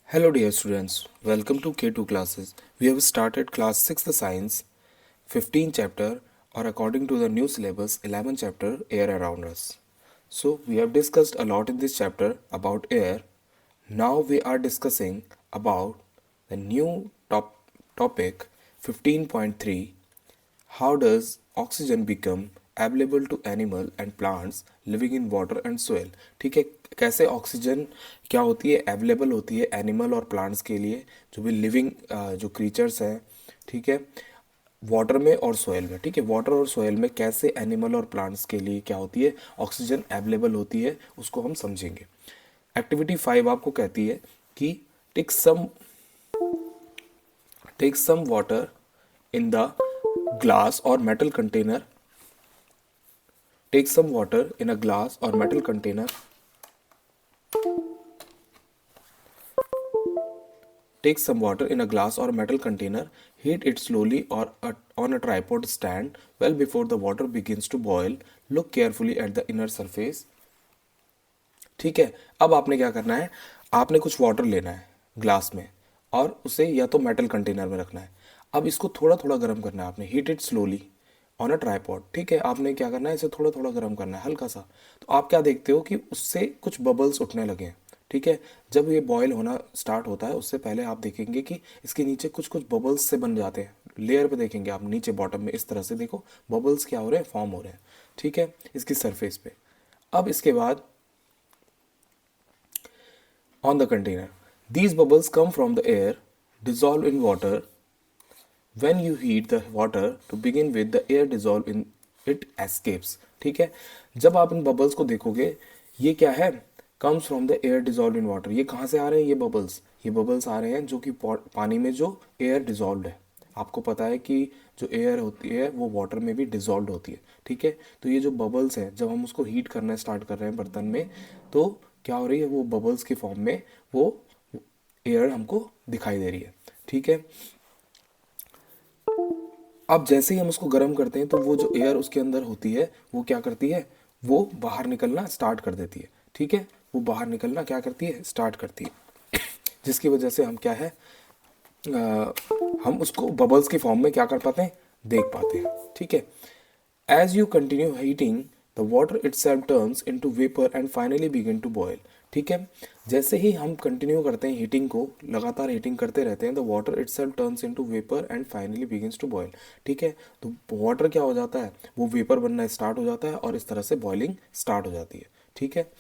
Hello dear students, welcome to K2 classes. We have started class 6th science 15 chapter or according to the new syllabus 11 chapter air around us. So we have discussed a lot in this chapter about air. Now we are discussing about the new topic 15.3. How does oxygen become available to animal and plants living in water and soil? ठीक है, कैसे oxygen क्या होती है available होती है animal और plants के लिए जो भी लिविंग जो क्रीचर्स हैं, ठीक है, वाटर में और सोयल में. ठीक है, वाटर और सोयल में कैसे एनिमल और प्लांट्स के लिए क्या होती है ऑक्सीजन अवेलेबल होती है उसको हम समझेंगे. एक्टिविटी 5 आपको कहती है कि take some water in the glass or metal container. Take some water in a glass or metal container. Take some water in a glass or metal container. Heat it slowly or on a tripod stand well before the water begins to boil. Look carefully at the inner surface. ठीक है, अब आपने क्या करना है, आपने कुछ water लेना है ग्लास में और उसे या तो मेटल कंटेनर में रखना है. अब इसको थोड़ा थोड़ा गर्म करना है आपने. Heat it slowly on a tripod. ठीक है, आपने क्या करना है, इसे थोड़ा थोड़ा गर्म करना है हल्का सा. तो आप क्या देखते हो कि उससे कुछ बबल्स उठने लगे हैं. ठीक है, जब ये बॉयल होना स्टार्ट होता है उससे पहले आप देखेंगे कि इसके नीचे कुछ कुछ बबल्स से बन जाते हैं. लेयर पे देखेंगे आप नीचे बॉटम में इस तरह से देखो बबल्स क्या हो रहे हैं, फॉर्म हो रहे हैं. ठीक है, इसकी सरफेस पे. अब इसके बाद on the container. These bubbles come from the air, dissolve in water. When you heat the water to begin with, the air dissolve in it escapes. ठीक है, जब आप इन बबल्स को देखोगे ये क्या है, comes from the air dissolved in water. ये कहाँ से आ रहे हैं ये बबल्स, ये बबल्स आ रहे हैं जो कि पानी में जो एयर डिजॉल्व है. आपको पता है कि जो एयर होती है वो वाटर में भी डिजॉल्व होती है. ठीक है, तो ये जो बबल्स हैं जब हम उसको हीट करना स्टार्ट कर रहे हैं बर्तन में तो क्या हो रही है, वो बबल्स के फॉर्म में वो एयर हमको दिखाई दे रही है. ठीक है, अब जैसे ही हम उसको गर्म करते हैं तो वो जो एयर उसके अंदर होती है वो क्या करती है, वो बाहर निकलना स्टार्ट कर देती है. ठीक है, वो बाहर निकलना क्या करती है, स्टार्ट करती है, जिसकी वजह से हम क्या है हम उसको बबल्स की फॉर्म में क्या कर पाते हैं, देख पाते हैं. ठीक है, as you continue heating the water itself turns into vapour and finally begin to boil. ठीक है, जैसे ही हम कंटिन्यू करते हैं हीटिंग को, लगातार हीटिंग करते रहते हैं, the water itself turns into vapour and finally begins to boil. ठीक है, तो वाटर क्या हो जाता है, वो वेपर बनना स्टार्ट हो जाता है और इस तरह से बॉइलिंग स्टार्ट हो जाती है. ठीक है,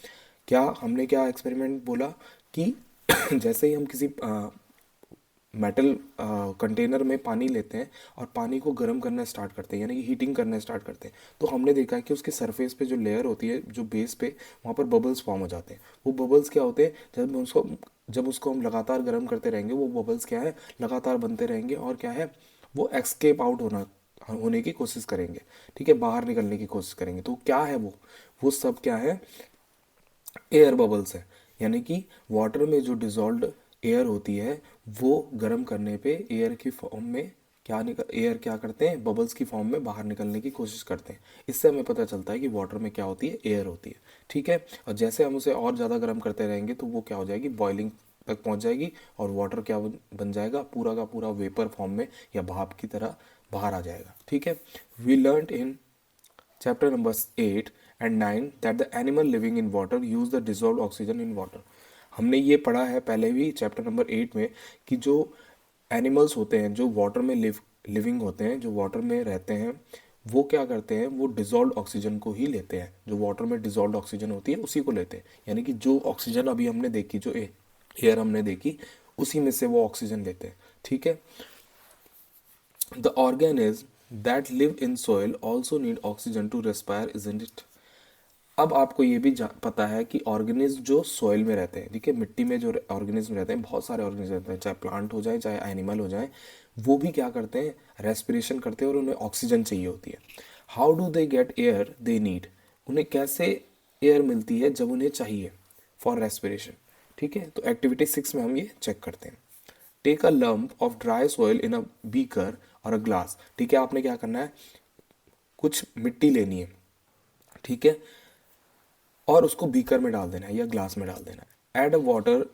क्या हमने क्या एक्सपेरिमेंट बोला कि जैसे ही हम किसी मेटल कंटेनर में पानी लेते हैं और पानी को गर्म करना स्टार्ट करते हैं यानी कि हीटिंग करना स्टार्ट करते हैं, तो हमने देखा है कि उसके सरफेस पे जो लेयर होती है, जो बेस पे, वहाँ पर बबल्स फॉर्म हो जाते हैं. वो बबल्स क्या होते हैं, जब उसको हम लगातार गर्म करते रहेंगे वो बबल्स क्या है लगातार बनते रहेंगे और क्या है वो एक्सकेप आउट होने की कोशिश करेंगे. ठीक है, बाहर निकलने की कोशिश करेंगे. तो क्या है वो सब क्या है, एयर बबल्स है. यानी कि वाटर में जो डिजॉल्व्ड एयर होती है वो गर्म करने पे एयर की फॉर्म में एयर क्या करते हैं, बबल्स की फॉर्म में बाहर निकलने की कोशिश करते हैं. इससे हमें पता चलता है कि वाटर में क्या होती है, एयर होती है. ठीक है, और जैसे हम उसे और ज़्यादा गर्म करते रहेंगे तो वो क्या हो जाएगी, बॉइलिंग तक पहुंच जाएगी और वाटर क्या बन जाएगा, पूरा का पूरा वेपर फॉर्म में या भाप की तरह बाहर आ जाएगा. ठीक है, we learn in Chapter number 8 and 9 that the animal living in water use the dissolved oxygen in water. हमने ये पढ़ा है पहले भी चैप्टर नंबर 8 में कि जो एनिमल्स होते हैं जो वाटर में लिविंग होते हैं, जो वाटर में रहते हैं, वो क्या करते हैं, वो डिजॉल्व ऑक्सीजन को ही लेते हैं. जो वाटर में डिजॉल्व ऑक्सीजन होती है उसी को लेते हैं. यानी कि जो ऑक्सीजन अभी हमने देखी, जो एयर हमने देखी, उसी में से वो ऑक्सीजन लेते हैं. ठीक है, the organisms that live in soil also need oxygen to respire, isn't it? अब आपको ये भी पता है कि ऑर्गेनिज्म जो सॉइल में रहते हैं, ठीक है, मिट्टी में जो ऑर्गेनिज्म रहते हैं, बहुत सारे ऑर्गेनिज्म रहते हैं, चाहे प्लांट हो जाए चाहे एनिमल हो जाए, वो भी क्या करते हैं, रेस्पिरेशन करते हैं और उन्हें ऑक्सीजन चाहिए होती है. How do they get air they need, उन्हें कैसे एयर मिलती है जब उन्हें चाहिए फॉर रेस्पिरेशन. ठीक है, तो एक्टिविटी 6 में हम ये चेक करते हैं. Take a lump of dry soil in a beaker और अ ग्लास. ठीक है, आपने क्या करना है, कुछ मिट्टी लेनी है. ठीक है, और उसको बीकर में डाल देना है या ग्लास में डाल देना है. Add a water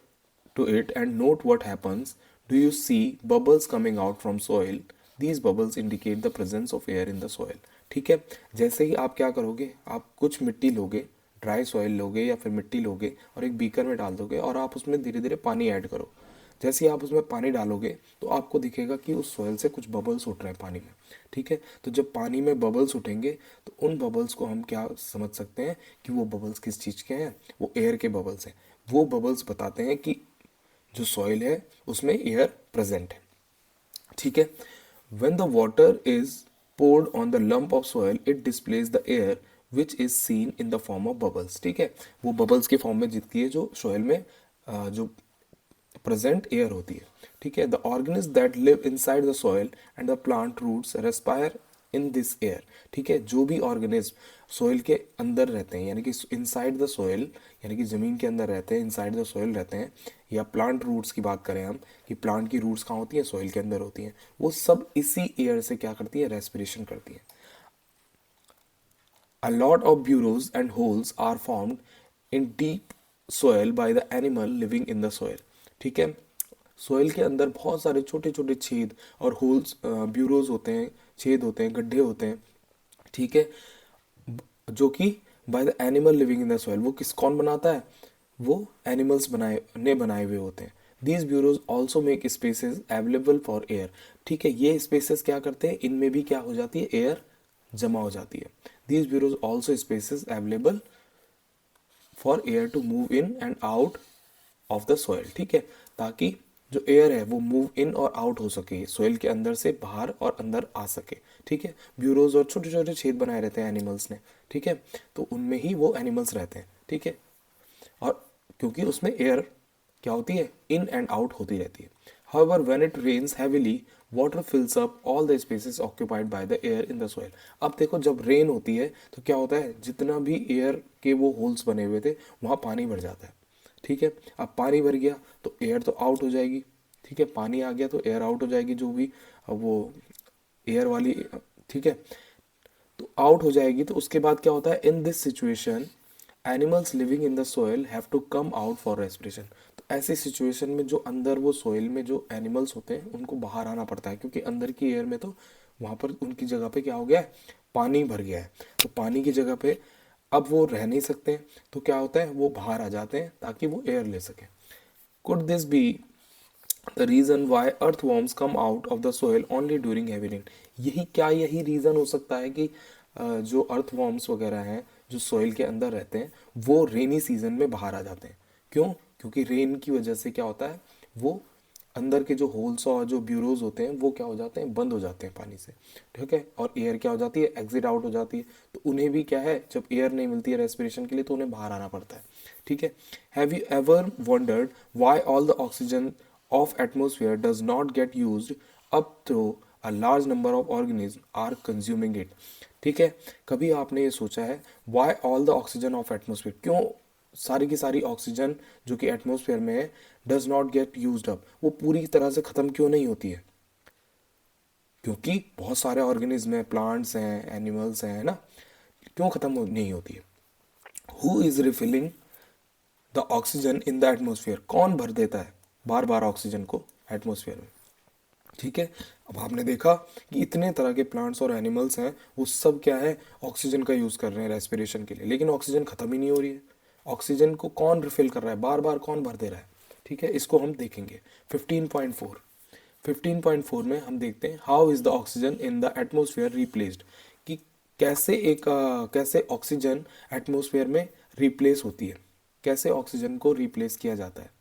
to it and note what happens. Do you see bubbles coming out from soil? These bubbles indicate the presence of air in the soil. ठीक है, जैसे ही आप क्या करोगे, आप कुछ मिट्टी लोगे, ड्राई सॉइल लोगे या फिर मिट्टी लोगे और एक बीकर में डाल दोगे और आप उसमें धीरे धीरे पानी ऐड करो। जैसे ही आप उसमें पानी डालोगे तो आपको दिखेगा कि उस सॉइल से कुछ बबल्स उठ रहे हैं पानी में। ठीक है, तो जब पानी में बबल्स उठेंगे तो उन बबल्स को हम क्या समझ सकते हैं कि वो बबल्स किस चीज़ के हैं, वो एयर के बबल्स हैं। वो बबल्स बताते हैं कि जो सॉइल है उसमें एयर प्रेजेंट है। ठीक है, when the water is poured on the lump of soil it displays the air which is seen in the form of bubbles। ठीक है, वो बबल्स के फॉर्म में दिखती है जो सॉइल में जो प्रेजेंट एयर होती है। ठीक है, the organism that live inside the soil and the plant roots respire in this air. ठीक है, जो भी ऑर्गेनिज्म सॉइल के अंदर रहते हैं यानी कि इनसाइड द सॉइल यानी कि ज़मीन के अंदर रहते हैं, इनसाइड द सॉइल रहते हैं, या प्लांट रूट्स की बात करें हम कि प्लांट की रूट्स कहाँ होती हैं, सॉइल के अंदर होती हैं, वो सब इसी एयर से क्या करती है, रेस्पिरेशन करती है। A lot of burrows and holes are formed in deep soil by the animal living in the soil। ठीक है, सोइल के अंदर बहुत सारे छोटे छोटे छेद और होल्स, ब्यूरोज होते हैं, छेद होते हैं, गड्ढे होते हैं। ठीक है, जो कि by the animal living in the soil, वो कौन बनाता है, वो एनिमल्स बनाए हुए होते हैं। These burrows also make spaces available for air. ठीक है, ये स्पेसेस क्या करते हैं, इनमें भी क्या हो जाती है, एयर जमा हो जाती है। These burrows also spaces available for air to move in and out of the soil. ठीक है, ताकि जो एयर है वो मूव इन और आउट हो सके, सॉइल के अंदर से बाहर और अंदर आ सके। ठीक है, ब्यूरोज और छोटे छोटे छेद बनाए रहते हैं एनिमल्स ने। ठीक है, तो उनमें ही वो एनिमल्स रहते हैं। ठीक है, और क्योंकि उसमें एयर क्या होती है, इन एंड आउट होती रहती है। However, when it rains heavily, water fills up all the spaces occupied by the air in the soil। अब देखो जब रेन होती है तो क्या होता है, जितना भी एयर के वो होल्स बने हुए थे वहाँ पानी भर जाता है। ठीक है, अब पानी भर गया तो एयर तो आउट हो जाएगी। ठीक है, पानी आ गया तो एयर आउट हो जाएगी, जो भी वो एयर वाली। ठीक है, तो आउट हो जाएगी, तो उसके बाद क्या होता है, in this situation animals living in the soil have to come out for respiration. तो ऐसी सिचुएशन में जो अंदर वो सोइल में जो एनिमल्स होते हैं उनको बाहर आना पड़ता है, क्योंकि अंदर की एयर में तो वहाँ पर उनकी जगह पे क्या हो गया है, पानी भर गया है। तो पानी की जगह पे अब वो रह नहीं सकते, तो क्या होता है, वो बाहर आ जाते हैं ताकि वो एयर ले सकें। Could this be the reason why earthworms come out of the soil only during heavy rain? यही रीज़न हो सकता है कि जो अर्थवॉर्म्स वगैरह हैं जो सोइल के अंदर रहते हैं वो रेनी सीजन में बाहर आ जाते हैं। क्यों? क्योंकि रेन की वजह से क्या होता है, वो अंदर के जो होल्स और जो ब्यूरोज होते हैं वो क्या हो जाते हैं, बंद हो जाते हैं पानी से। ठीक है, और एयर क्या हो जाती है, एग्जिट आउट हो जाती है। तो उन्हें भी क्या है, जब एयर नहीं मिलती है रेस्पिरेशन के लिए तो उन्हें बाहर आना पड़ता है। ठीक है, have you ever wondered why all the oxygen of atmosphere does not get used up though a large number of organisms are consuming it? ठीक है, कभी आपने ये सोचा है why all the oxygen of atmosphere, क्यों सारी की सारी ऑक्सीजन जो कि एटमॉस्फेयर में है does not get used up, वो पूरी तरह से ख़त्म क्यों नहीं होती है? क्योंकि बहुत सारे ऑर्गेनिज्म हैं, प्लांट्स हैं, एनिमल्स हैं, है ना, क्यों ख़त्म नहीं होती है? Who is refilling the oxygen in the atmosphere? कौन भर देता है बार बार ऑक्सीजन को एटमोसफियर में? ठीक है, अब आपने देखा कि इतने तरह के प्लांट्स और एनिमल्स हैं, वो सब क्या है, ऑक्सीजन का यूज़ कर रहे हैं रेस्पिरेशन के लिए, लेकिन ऑक्सीजन ख़त्म ही नहीं हो रही है। ऑक्सीजन को कौन रिफिल कर रहा है, बार बार कौन भर दे रहा है? ठीक है, इसको हम देखेंगे 15.4। 15.4 में हम देखते हैं how is the oxygen in the atmosphere replaced, कि कैसे ऑक्सीजन एटमोसफियर में रिप्लेस होती है, कैसे ऑक्सीजन को रिप्लेस किया जाता है।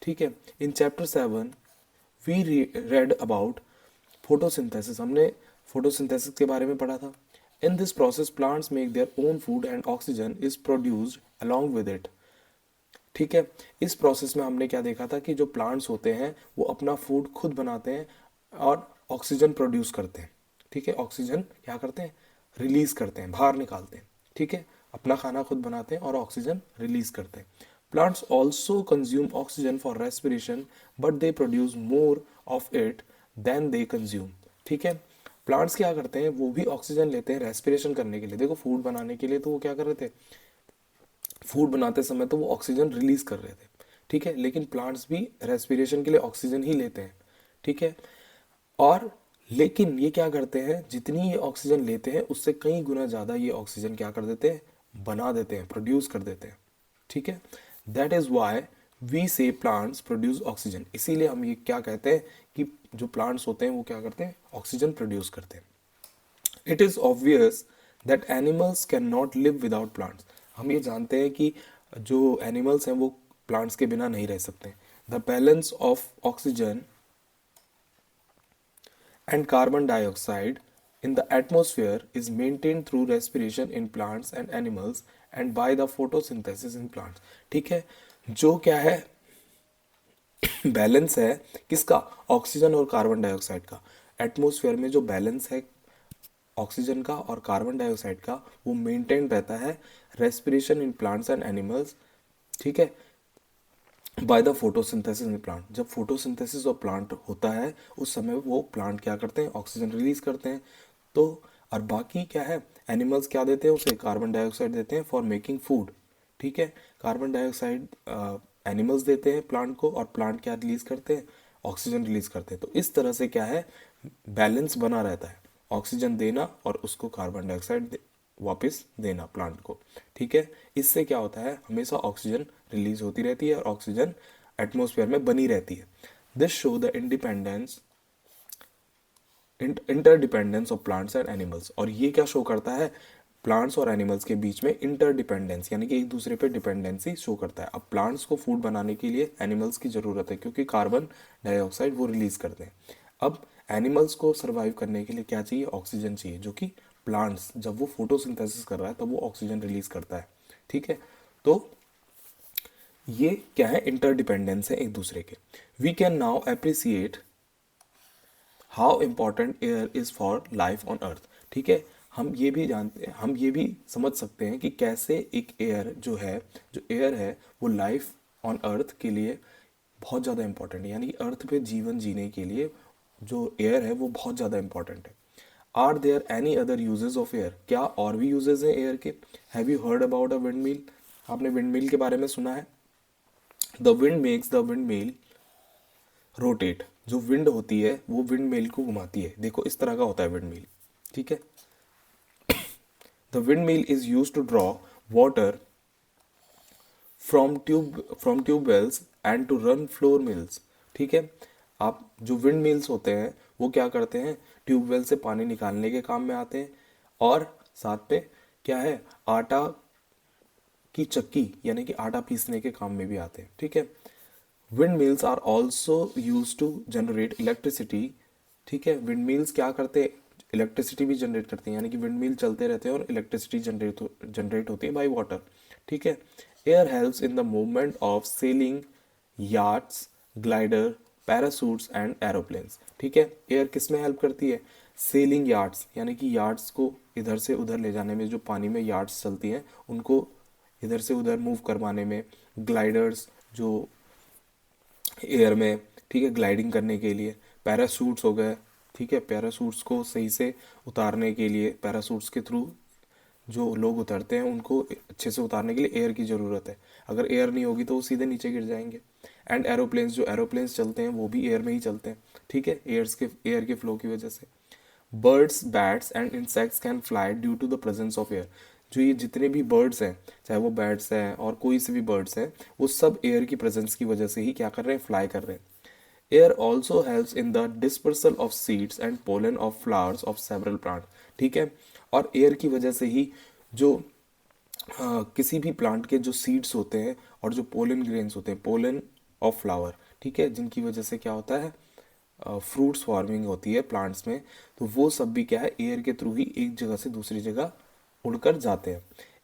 ठीक है, in chapter 7 we read about photosynthesis, हमने फोटोसिंथेसिस के बारे में पढ़ा था। In this process plants make their own food and oxygen is produced along with it. ठीक है, इस प्रोसेस में हमने क्या देखा था कि जो प्लांट्स होते हैं वो अपना फूड खुद बनाते हैं और ऑक्सीजन प्रोड्यूस करते हैं। ठीक है, ऑक्सीजन क्या करते हैं, रिलीज करते हैं, बाहर निकालते हैं। ठीक है, अपना खाना खुद बनाते हैं और ऑक्सीजन रिलीज करते हैं। Plants also consume oxygen for respiration but they produce more of it than they consume. ठीक है, प्लांट्स क्या करते हैं, वो भी ऑक्सीजन लेते हैं रेस्पिरेशन करने के लिए। देखो फूड बनाने के लिए तो वो क्या कर रहे थे, फूड बनाते समय तो वो ऑक्सीजन रिलीज कर रहे थे। ठीक है, लेकिन प्लांट्स भी रेस्पिरेशन के लिए ऑक्सीजन ही लेते हैं, ठीक है। और लेकिन ये क्या करते हैं, जितनी ये ऑक्सीजन लेते हैं उससे कई गुना ज़्यादा ये ऑक्सीजन क्या कर देते हैं, बना देते हैं, प्रोड्यूस कर देते हैं, ठीक है। दैट इज़ वाई वी से प्लांट्स प्रोड्यूस ऑक्सीजन, इसीलिए हम ये क्या कहते हैं कि जो प्लांट्स होते हैं वो क्या करते हैं, ऑक्सीजन प्रोड्यूस करते हैं। It is obvious that animals can not live without plants, हम ये जानते हैं कि जो एनिमल्स हैं वो प्लांट्स के बिना नहीं रह सकते। The balance of oxygen and carbon dioxide in the atmosphere is maintained through respiration in plants and animals and by the photosynthesis in plants, ठीक है। जो क्या है, बैलेंस है किसका, ऑक्सीजन और कार्बन डाइऑक्साइड का। एटमॉस्फेयर में जो बैलेंस है ऑक्सीजन का और कार्बन डाइऑक्साइड का वो मेंटेन रहता है respiration in plants and animals, ठीक है, by the photosynthesis in plant. जब फोटोसिंथेसिस ऑफ प्लांट होता है उस समय वो प्लांट क्या करते हैं, ऑक्सीजन रिलीज करते हैं। तो और बाकी क्या है, एनिमल्स क्या देते हैं उसे, कार्बन डाइऑक्साइड देते हैं फॉर मेकिंग फूड, ठीक है। कार्बन डाइऑक्साइड एनिमल्स देते हैं प्लांट को, और प्लांट क्या रिलीज करते हैं, ऑक्सीजन रिलीज करते हैं। तो इस तरह से क्या है, बैलेंस बना रहता है, ऑक्सीजन देना और उसको कार्बन डाइऑक्साइड वापस देना प्लांट को, ठीक है। इससे क्या होता है, हमेशा ऑक्सीजन रिलीज होती रहती है और ऑक्सीजन एटमॉस्फेयर में बनी रहती है। This show the independence interdependence of plants and animals, और ये क्या शो करता है, प्लांट्स और एनिमल्स के बीच में इंटरडिपेंडेंस, यानी कि एक दूसरे पे डिपेंडेंसी शो करता है। अब प्लांट्स को फूड बनाने के लिए एनिमल्स की ज़रूरत है क्योंकि कार्बन डाइऑक्साइड वो रिलीज करते हैं। अब एनिमल्स को सर्वाइव करने के लिए क्या चाहिए, ऑक्सीजन चाहिए, जो कि प्लांट्स जब वो फोटोसिंथेसिस कर रहा है तब वो ऑक्सीजन रिलीज करता है, ठीक है। तो ये क्या है, इंटरडिपेंडेंस है एक दूसरे के। We can now appreciate how important air is for life on Earth, ठीक है। हम ये भी जानते हैं, हम ये भी समझ सकते हैं कि कैसे एक एयर जो है, जो एयर है वो लाइफ ऑन अर्थ के लिए बहुत ज़्यादा इंपॉर्टेंट है, यानी कि अर्थ पे जीवन जीने के लिए जो एयर है वो बहुत ज़्यादा इंपॉर्टेंट है। Are there any other uses of air, क्या और भी यूजेस हैं एयर के। Have you heard about a windmill, आपने विंड मिल के बारे में सुना है। The wind makes the windmill rotate, जो विंड होती है वो विंड मिल को घुमाती है, देखो इस तरह का होता है विंड मिल, ठीक है। The windmill is use to draw water from tubewells and to run flour mills, ठीक है। आप जो विंड मिल्स होते हैं वो क्या करते हैं, ट्यूबवेल से पानी निकालने के काम में आते हैं, और साथ पे क्या है, आटा की चक्की यानी कि आटा पीसने के काम में भी आते हैं, ठीक है। Windmills are also use to generate electricity, ठीक है। विंड मिल्स क्या करते हैं, इलेक्ट्रिसिटी भी जनरेट करते हैं, यानी कि विंड मिल चलते रहते हैं और इलेक्ट्रिसिटी जनरेट होती है बाई वाटर, ठीक है। Air helps in the movement of sailing yachts, glider, parachutes and aeroplanes, ठीक है। एयर किस में हेल्प करती है, सेलिंग यार्ड्स, यानी कि यार्ड्स को इधर से उधर ले जाने में, जो पानी में यार्ड्स चलती हैं उनको इधर से उधर मूव करवाने में, ग्लाइडर्स जो एयर में, ठीक है, ग्लाइडिंग करने के लिए, पैरासूट्स हो गए, ठीक है, पैरासूट्स को सही से उतारने के लिए, पैरासूट्स के थ्रू जो लोग उतरते हैं उनको अच्छे से उतारने के लिए एयर की ज़रूरत है, अगर एयर नहीं होगी तो वो सीधे नीचे गिर जाएंगे। एंड एरोप्लेन्स, जो एरोप्लेन्स चलते हैं वो भी एयर में ही चलते हैं, ठीक है, एयर के फ्लो की वजह से। Birds, bats and insects can fly due to the presence of air, जो ये जितने भी बर्ड्स हैं, चाहे वो बैट्स हैं और कोई से भी बर्ड्स हैं, वो सब एयर की प्रेजेंस की वजह से ही क्या कर रहे हैं, फ्लाई कर रहे हैं। Air also helps in the dispersal of seeds and pollen of flowers of several plant, ठीक है। और एयर की वजह से ही जो किसी भी प्लांट के जो सीड्स होते हैं और जो पोलन ग्रेन्स होते हैं, पोलन ऑफ फ्लावर, ठीक है, जिनकी वजह से क्या होता है, फ्रूट्स फार्मिंग होती है प्लांट्स में, तो वो सब भी क्या है, एयर के थ्रू ही एक जगह से दूसरी जगह उड़कर जाते हैं।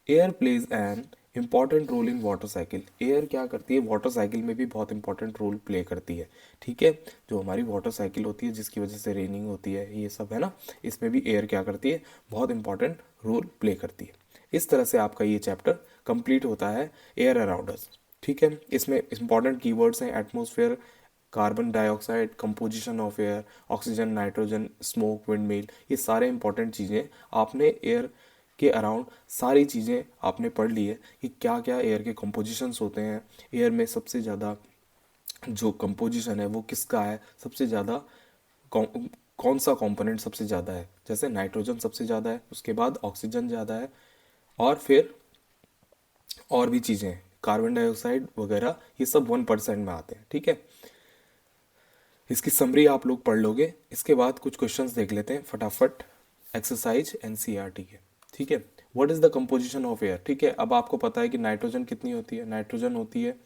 Air plays an important role in water cycle, air क्या करती है, वाटर साइकिल में भी बहुत इंपॉर्टेंट रोल प्ले करती है, ठीक है। जो हमारी वाटर साइकिल होती है जिसकी वजह से रेनिंग होती है, ये सब है ना, इसमें भी एयर क्या करती है, बहुत इंपॉर्टेंट रोल प्ले करती है। इस तरह से आपका ये चैप्टर कंप्लीट होता है, एयर अराउंड अस, ठीक है। इसमें इंपॉर्टेंट कीवर्ड्स हैं, atmosphere, carbon dioxide, composition of air, oxygen, nitrogen, smoke, wind mill, ये सारे इंपॉर्टेंट चीज़ें आपने एयर के अराउंड सारी चीज़ें आपने पढ़ ली है कि क्या क्या एयर के कंपोजिशंस होते हैं, एयर में सबसे ज़्यादा जो कंपोजिशन है वो किसका है, सबसे ज़्यादा कौन कौन सा कंपोनेंट सबसे ज़्यादा है। जैसे नाइट्रोजन सबसे ज़्यादा है, उसके बाद ऑक्सीजन ज़्यादा है, और फिर और भी चीज़ें हैं, कार्बन डाइऑक्साइड वगैरह, ये सब 1% में आते हैं। ठीक है, इसकी समरी आप लोग पढ़ लोगे। इसके बाद कुछ क्वेश्चंस देख लेते हैं फटाफट, एक्सरसाइज एनसीईआरटी के। ठीक है, what is the composition of air. ठीक है, अब आपको पता है कि नाइट्रोजन कितनी होती है, नाइट्रोजन होती है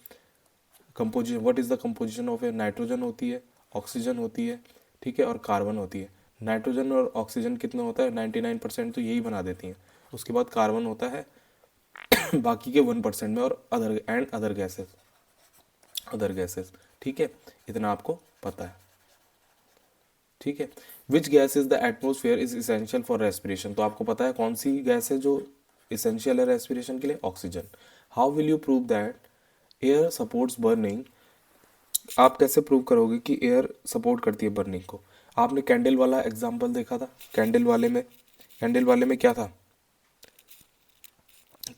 composition, what is the composition of air, nitrogen होती है, ऑक्सीजन होती है, ठीक है, और कार्बन होती है। नाइट्रोजन और ऑक्सीजन कितना होता है, 99% तो यही बना देती हैं। उसके बाद कार्बन होता है बाकी के 1% में, और अदर गैसेस। ठीक है, इतना आपको पता है। ठीक है, which gas is the atmosphere is essential for respiration. तो आपको पता है कौन सी गैस है जो इसेंशियल है रेस्पिरेशन के लिए, oxygen. How will you prove that air supports burning. आप कैसे प्रूव करोगे कि एयर सपोर्ट करती है बर्निंग को। आपने कैंडल वाला एग्जांपल देखा था, कैंडल वाले में क्या था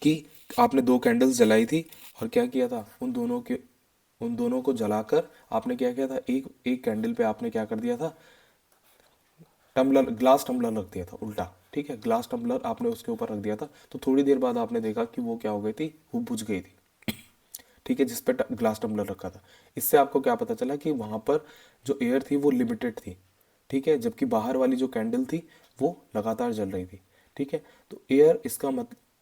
कि आपने दो कैंडल्स जलाई थी, और क्या किया था, उन दोनों को जलाकर आपने क्या किया था, एक एक कैंडल पे आपने क्या कर दिया था, ग्लास टम्बलर रख दिया था उल्टा। ठीक है, ग्लास टम्बलर आपने उसके ऊपर रख दिया था, तो थोड़ी देर बाद आपने देखा कि वो क्या हो गई थी, वो बुझ गई थी। ठीक है, जिस पे ग्लास टम्बलर रखा था। इससे आपको क्या पता चला कि वहां पर जो एयर थी वो लिमिटेड थी। ठीक है, जबकि बाहर वाली जो कैंडल थी वो लगातार जल रही थी। ठीक है, तो एयर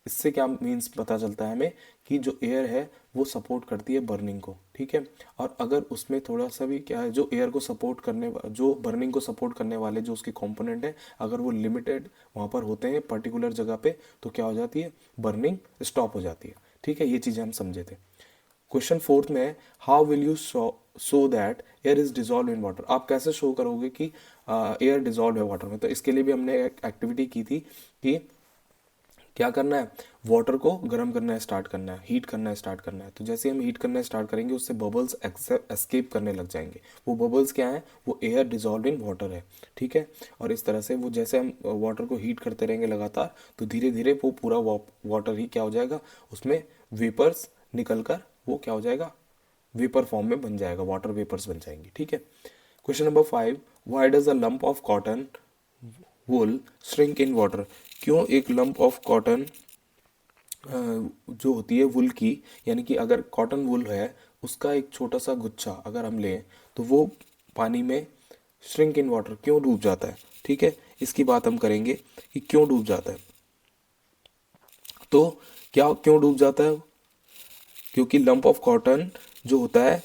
इससे क्या मीन्स पता चलता है हमें कि जो एयर है वो सपोर्ट करती है बर्निंग को। ठीक है, और अगर उसमें थोड़ा सा भी क्या है, जो एयर को सपोर्ट करने जो बर्निंग को सपोर्ट करने वाले जो उसके कंपोनेंट है, अगर वो लिमिटेड वहाँ पर होते हैं पर्टिकुलर जगह पे, तो क्या हो जाती है, बर्निंग स्टॉप हो जाती है। ठीक है, ये चीज़ें हम समझे थे। क्वेश्चन फोर्थ में है, how will you show that air is dissolve in water. आप कैसे शो करोगे कि एयर डिजॉल्व है वाटर में। तो इसके लिए भी हमने एक एक्टिविटी की थी कि क्या करना है, वाटर को गर्म करना है, स्टार्ट करना है, हीट करना है, स्टार्ट करना है। तो जैसे हम हीट करना स्टार्ट करेंगे उससे बबल्स एस्केप करने लग जाएंगे। वो बबल्स क्या है, वो एयर डिजॉल्व इन वाटर है। ठीक है, और इस तरह से वो जैसे हम वाटर को हीट करते रहेंगे लगातार, तो धीरे धीरे वो पूरा वाटर ही क्या हो जाएगा, उसमें वेपर्स निकल कर वो क्या हो जाएगा, वेपर फॉर्म में बन जाएगा, वाटर वेपर्स बन जाएंगे। ठीक है, question number 5, why does a lump of cotton wool shrink in water. क्यों एक लंप ऑफ कॉटन जो होती है वुल की, यानी कि अगर कॉटन वुल है उसका एक छोटा सा गुच्छा अगर हम लें, तो वो पानी में श्रिंक इन वाटर क्यों डूब जाता है। ठीक है, इसकी बात हम करेंगे कि क्यों डूब जाता है। तो क्या क्यों डूब जाता है, क्योंकि लंप ऑफ कॉटन जो होता है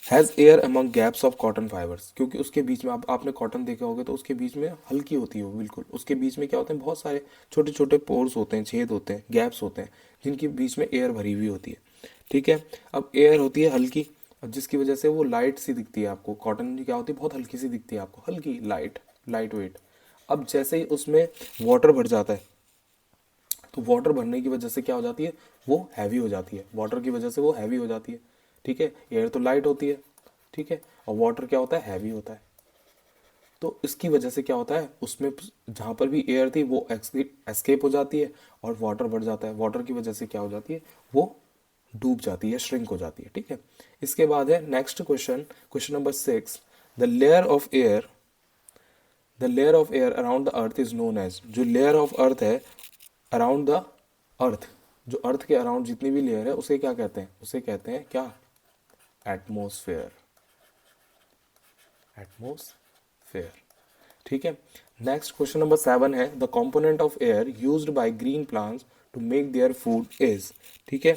has air among gaps of cotton fibres. क्योंकि उसके बीच में आपने कॉटन देखा होगा, तो उसके बीच में हल्की होती है वो बिल्कुल, उसके बीच में क्या होते हैं, बहुत सारे छोटे छोटे पोर्स होते हैं, छेद होते हैं, गैप्स होते हैं, जिनके बीच में एयर भरी हुई होती है। ठीक है, अब एयर होती है हल्की, अब जिसकी वजह से वो लाइट सी दिखती है आपको। कॉटन क्या होती है, बहुत हल्की सी दिखती है आपको, हल्की लाइट, लाइट वेट। अब जैसे ही उसमें वाटर भर जाता है, तो वाटर भरने की वजह से क्या हो जाती है, वो हैवी हो जाती है, वाटर की वजह से वो हैवी हो जाती है। ठीक है, एयर तो लाइट होती है, ठीक है, और वाटर क्या होता है, हैवी होता है। तो इसकी वजह से क्या होता है, उसमें जहाँ पर भी एयर थी वो एस्केप हो जाती है, और वाटर बढ़ जाता है। वाटर की वजह से क्या हो जाती है, वो डूब जाती है, श्रिंक हो जाती है। ठीक है, इसके बाद है next question, question number 6, the layer of air around the earth is known as. जो लेयर ऑफ अर्थ है अराउंड द अर्थ, जो अर्थ के अराउंड जितनी भी लेयर है उसे क्या कहते हैं, उसे कहते हैं क्या, एटमोसफेयर। एटमोसफेयर। ठीक है, नेक्स्ट क्वेश्चन नंबर 7 है, the component of air used by green plants to make their food is. ठीक है,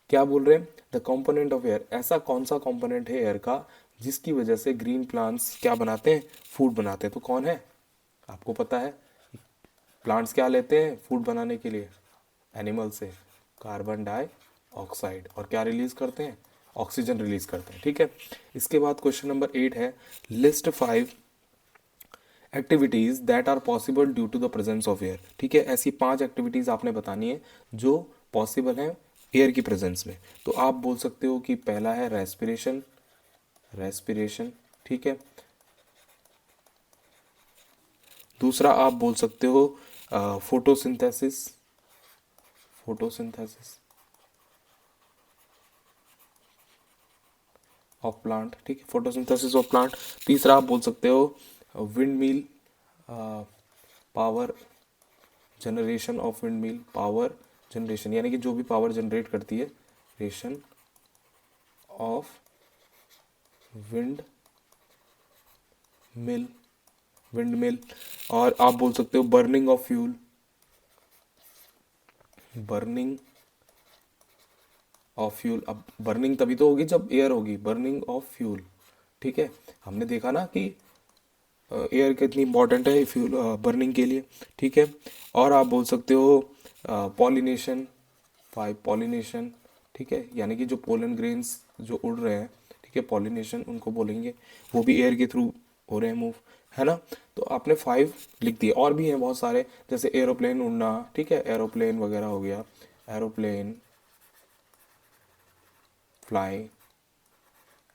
क्या बोल रहे हैं, द कंपोनेंट ऑफ एयर, ऐसा कौन सा कंपोनेंट है एयर का जिसकी वजह से ग्रीन प्लांट्स क्या बनाते हैं, फूड बनाते हैं। तो कौन है, आपको पता है, प्लांट्स क्या लेते हैं फूड बनाने के लिए, एनिमल से कार्बन डाइऑक्साइड, और क्या रिलीज करते हैं, ऑक्सीजन रिलीज करते हैं। ठीक है, इसके बाद क्वेश्चन नंबर 8 है, list 5 activities that are possible due to the presence of air. ठीक है, ऐसी 5 एक्टिविटीज आपने बतानी है जो पॉसिबल है एयर की प्रेजेंस में। तो आप बोल सकते हो कि पहला है रेस्पिरेशन, रेस्पिरेशन। ठीक है, दूसरा आप बोल सकते हो फोटोसिंथेसिस, फोटोसिंथेसिस ऑफ प्लांट, ठीक है, फोटोसिंथेसिस ऑफ प्लांट। तीसरा आप बोल सकते हो wind mill, power generation of wind mill, power generation यानी कि जो भी पावर जनरेट करती है, ration of wind mill, wind mill. और आप बोल सकते हो burning of fuel, burning of fuel. अब बर्निंग तभी तो होगी जब एयर होगी, बर्निंग ऑफ फ्यूल, ठीक है। हमने देखा ना कि एयर कितनी इंपॉर्टेंट है फ्यूल बर्निंग के लिए, ठीक है। और आप बोल सकते हो पॉलिनेशन, फाइव पॉलिनेशन, ठीक है, यानी कि जो पोलन ग्रेन्स जो उड़ रहे हैं, ठीक है, पॉलिनेशन उनको बोलेंगे, वो भी एयर के थ्रू हो रहे हैं मूव, है ना। तो आपने 5 लिख दिए, और भी हैं बहुत सारे, जैसे एरोप्लेन उड़ना, ठीक है, एरोप्लेन वगैरह हो गया, एरोप्लेन फ्लाई,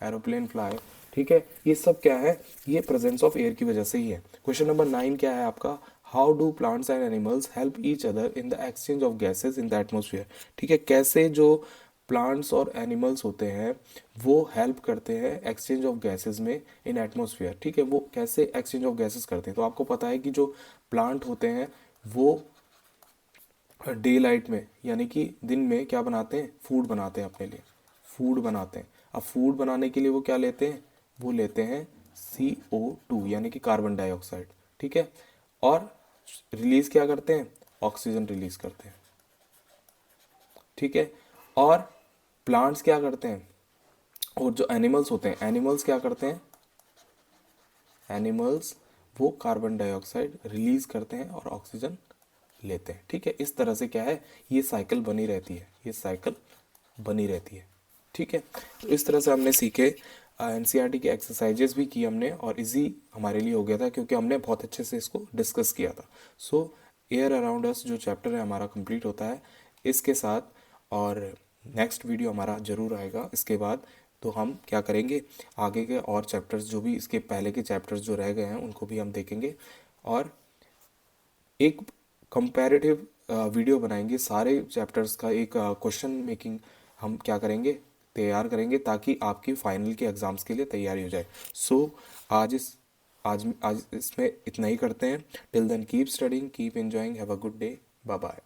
एरोप्लेन फ्लाई, ठीक है। ये सब क्या है, ये प्रेजेंस ऑफ एयर की वजह से ही है। क्वेश्चन नंबर 9 क्या है आपका, how do plants and animals help each other in the exchange of gases in the atmosphere, ठीक है। कैसे जो प्लांट्स और एनिमल्स होते हैं वो हेल्प करते हैं एक्सचेंज ऑफ गैसेज में इन एटमोसफियर, ठीक है, वो कैसे एक्सचेंज ऑफ गैसेज करते हैं। तो आपको पता है कि जो प्लांट होते हैं वो डे लाइट में यानी कि दिन में क्या बनाते हैं, फूड बनाते हैं अपने लिए, फूड बनाते हैं। अब फूड बनाने के लिए वो क्या लेते हैं, वो लेते हैं CO2 यानी कि कार्बन डाइऑक्साइड, ठीक है। और रिलीज क्या करते हैं, ऑक्सीजन रिलीज करते हैं, ठीक है। और प्लांट्स क्या करते हैं, और जो एनिमल्स होते हैं, एनिमल्स क्या करते हैं, एनिमल्स वो कार्बन डाइऑक्साइड रिलीज करते हैं और ऑक्सीजन लेते हैं, ठीक है। इस तरह से क्या है, ये साइकिल बनी रहती है, ये साइकिल बनी रहती है, ठीक है। तो इस तरह से हमने सीखे, एनसीईआरटी के एक्सरसाइजेस भी की हमने, और इजी हमारे लिए हो गया था क्योंकि हमने बहुत अच्छे से इसको डिस्कस किया था। सो एयर अराउंड अस जो चैप्टर है हमारा कंप्लीट होता है इसके साथ, और नेक्स्ट वीडियो हमारा जरूर आएगा इसके बाद। तो हम क्या करेंगे, आगे के और चैप्टर्स जो भी इसके पहले के चैप्टर्स जो रह गए हैं उनको भी हम देखेंगे, और एक कंपैरेटिव वीडियो बनाएंगे सारे चैप्टर्स का, एक क्वेश्चन मेकिंग हम क्या करेंगे, तैयार करेंगे, ताकि आपकी फाइनल के एग्ज़ाम्स के लिए तैयारी हो जाए। सो आज इसमें इतना ही करते हैं। Till then keep studying, keep enjoying, have a good day, bye bye.